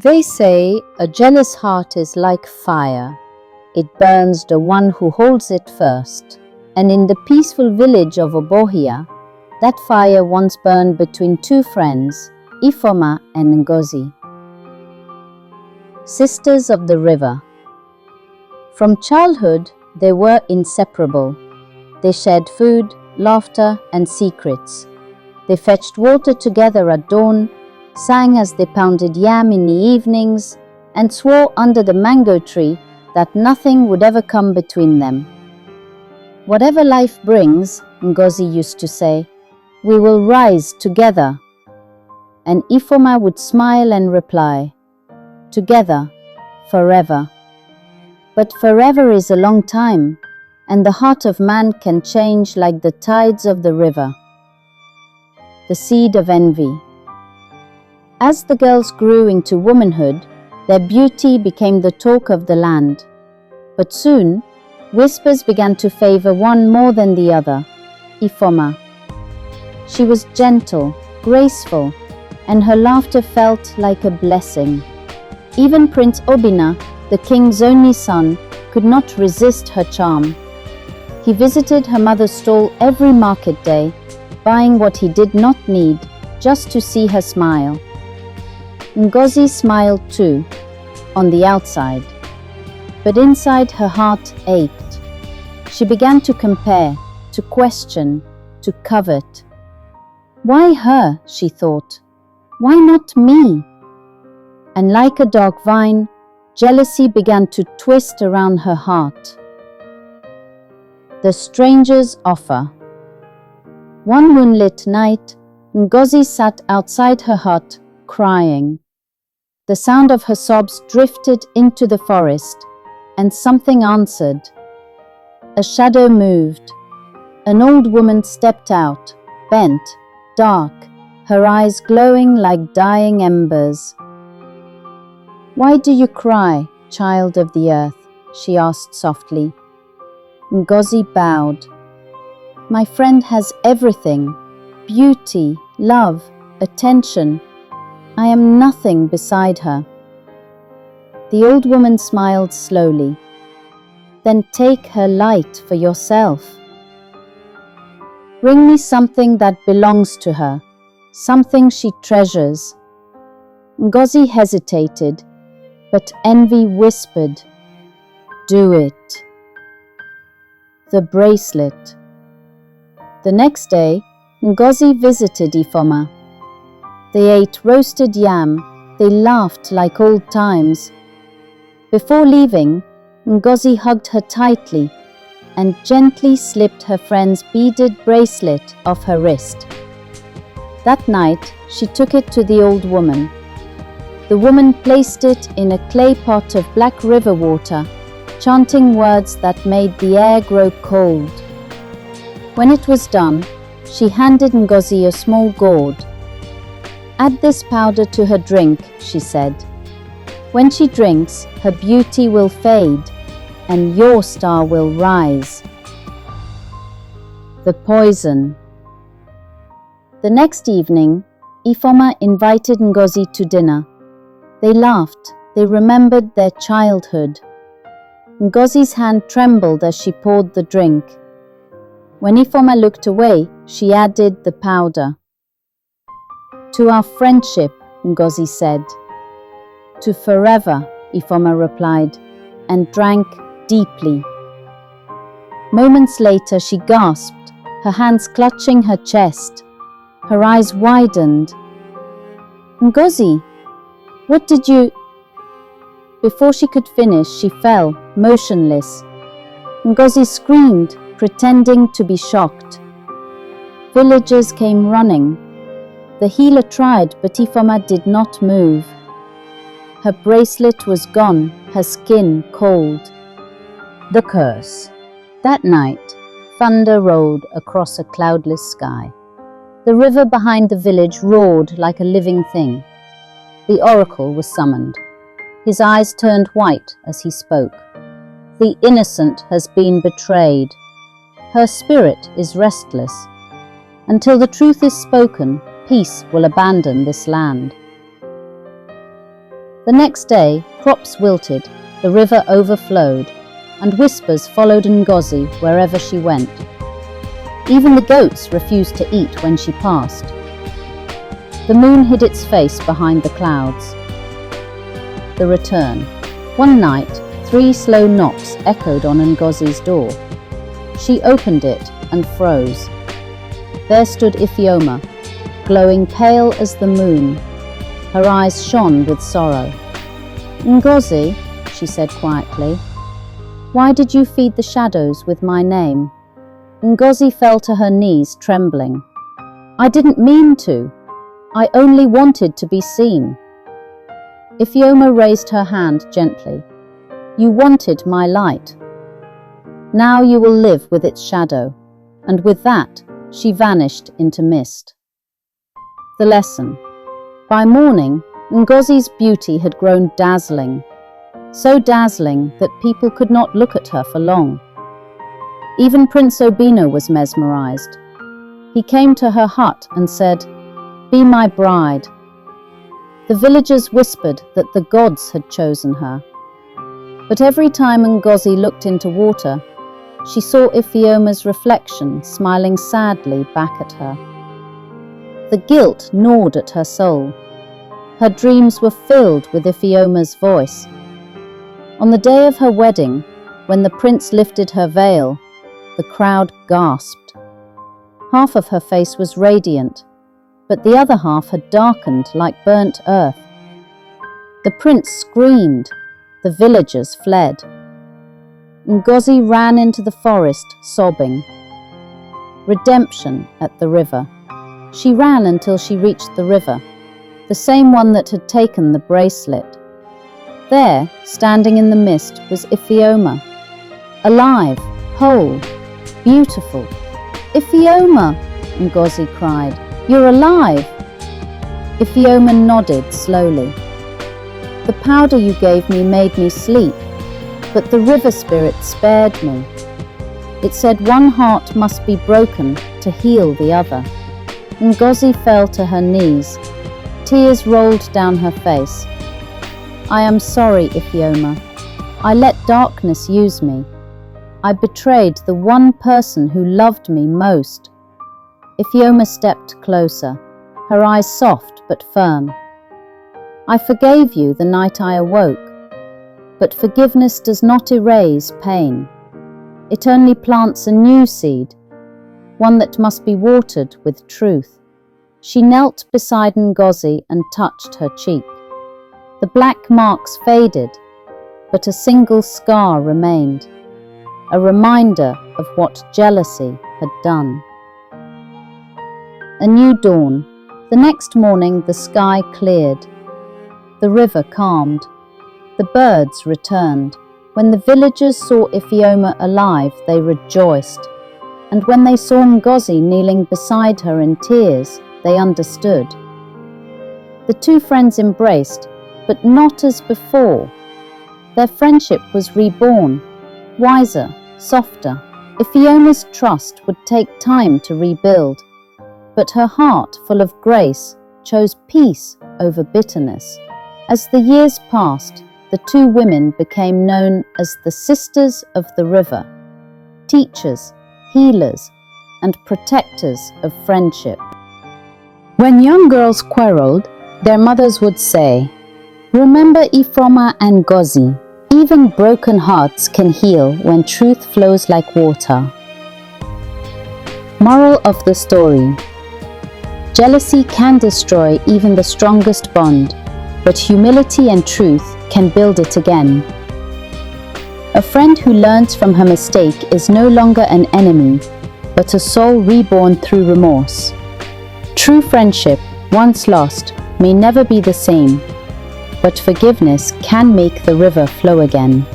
They say a jealous heart is like fire. It burns the one who holds it first. And in the peaceful village of Obohia, that fire once burned between two friends, Ifeoma and Ngozi. Sisters of the River. From childhood, they were inseparable. They shared food, laughter, and secrets. They fetched water together at dawn, sang as they pounded yam in the evenings, and swore under the mango tree that nothing would ever come between them. Whatever life brings, Ngozi used to say, we will rise together. And Ifeoma would smile and reply, together, forever. But forever is a long time, and the heart of man can change like the tides of the river. The seed of envy. As the girls grew into womanhood, their beauty became the talk of the land. But soon, whispers began to favor one more than the other, Ifeoma. She was gentle, graceful, and her laughter felt like a blessing. Even Prince Obinna, the king's only son, could not resist her charm. He visited her mother's stall every market day, buying what he did not need just to see her smile. Ngozi smiled too, on the outside, but inside her heart ached. She began to compare, to question, to covet. Why her, she thought. Why not me? And like a dark vine, jealousy began to twist around her heart. The stranger's offer. One moonlit night, Ngozi sat outside her hut, crying. The sound of her sobs drifted into the forest, and something answered. A shadow moved. An old woman stepped out, bent, dark, her eyes glowing like dying embers. Why do you cry, child of the earth? She asked softly. Ngozi bowed. My friend has everything, beauty, love, attention. I am nothing beside her. The old woman smiled slowly. Then take her light for yourself. Bring me something that belongs to her, something she treasures. Ngozi hesitated, but envy whispered, do it. The bracelet. The next day, Ngozi visited Ifeoma. They ate roasted yam, they laughed like old times. Before leaving, Ngozi hugged her tightly and gently slipped her friend's beaded bracelet off her wrist. That night, she took it to the old woman. The woman placed it in a clay pot of black river water, chanting words that made the air grow cold. When it was done, she handed Ngozi a small gourd. Add this powder to her drink, she said. When she drinks, her beauty will fade, and your star will rise. The poison. The next evening, Ifeoma invited Ngozi to dinner. They laughed, they remembered their childhood. Ngozi's hand trembled as she poured the drink. When Ifeoma looked away, she added the powder. To our friendship, Ngozi said. To forever, Ifeoma replied, and drank deeply. Moments later, she gasped, her hands clutching her chest. Her eyes widened. Ngozi, what did you... Before she could finish, she fell, motionless. Ngozi screamed, pretending to be shocked. Villagers came running. The healer tried, but Ifeoma did not move. Her bracelet was gone, her skin cold. The curse. That night, thunder rolled across a cloudless sky. The river behind the village roared like a living thing. The oracle was summoned. His eyes turned white as he spoke. The innocent has been betrayed. Her spirit is restless. Until the truth is spoken, peace will abandon this land. The next day, crops wilted, the river overflowed, and whispers followed Ngozi wherever she went. Even the goats refused to eat when she passed. The moon hid its face behind the clouds. The return. One night, 3 slow knocks echoed on Ngozi's door. She opened it and froze. There stood Ifeoma, glowing pale as the moon. Her eyes shone with sorrow. "Ngozi," she said quietly, "why did you feed the shadows with my name?" Ngozi fell to her knees, trembling. "I didn't mean to. I only wanted to be seen." Ifeoma raised her hand gently. "You wanted my light. Now you will live with its shadow." And with that, she vanished into mist. The lesson. By morning, Ngozi's beauty had grown dazzling, so dazzling that people could not look at her for long. Even Prince Obino was mesmerized. He came to her hut and said, "Be my bride." The villagers whispered that the gods had chosen her. But every time Ngozi looked into water, she saw Ifeoma's reflection smiling sadly back at her. The guilt gnawed at her soul. Her dreams were filled with Ifeoma's voice. On the day of her wedding, when the prince lifted her veil, the crowd gasped. Half of her face was radiant, but the other half had darkened like burnt earth. The prince screamed. The villagers fled. Ngozi ran into the forest, sobbing. Redemption at the river. She ran until she reached the river, the same one that had taken the bracelet. There, standing in the mist, was Ifeoma. Alive, whole, beautiful. "Ifeoma!" Ngozi cried. "You're alive!" Ifeoma nodded slowly. "The powder you gave me made me sleep, but the river spirit spared me. It said one heart must be broken to heal the other." Ngozi fell to her knees. Tears rolled down her face. "I am sorry, Ifeoma. I let darkness use me. I betrayed the one person who loved me most." Ifeoma stepped closer, her eyes soft but firm. "I forgave you the night I awoke, but forgiveness does not erase pain. It only plants a new seed, one that must be watered with truth." She knelt beside Ngozi and touched her cheek. The black marks faded, but a single scar remained, a reminder of what jealousy had done. A new dawn. The next morning the sky cleared. The river calmed. The birds returned. When the villagers saw Ifeoma alive, they rejoiced. And when they saw Ngozi kneeling beside her in tears, they understood. The 2 friends embraced, but not as before. Their friendship was reborn, wiser, softer. Ifeoma's trust would take time to rebuild, but her heart, full of grace, chose peace over bitterness. As the years passed, the 2 women became known as the Sisters of the River, teachers, healers, and protectors of friendship. When young girls quarreled, their mothers would say, "Remember Ifeoma and Ngozi. Even broken hearts can heal when truth flows like water." Moral of the story. Jealousy can destroy even the strongest bond, but humility and truth can build it again. A friend who learns from her mistake is no longer an enemy, but a soul reborn through remorse. True friendship, once lost, may never be the same, but forgiveness can make the river flow again.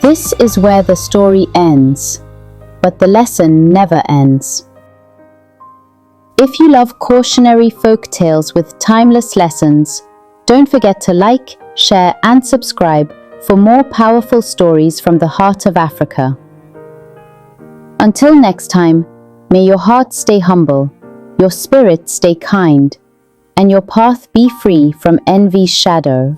This is where the story ends, but the lesson never ends. If you love cautionary folk tales with timeless lessons, don't forget to like, share, and subscribe for more powerful stories from the heart of Africa. Until next time, may your heart stay humble, your spirit stay kind, and your path be free from envy's shadow.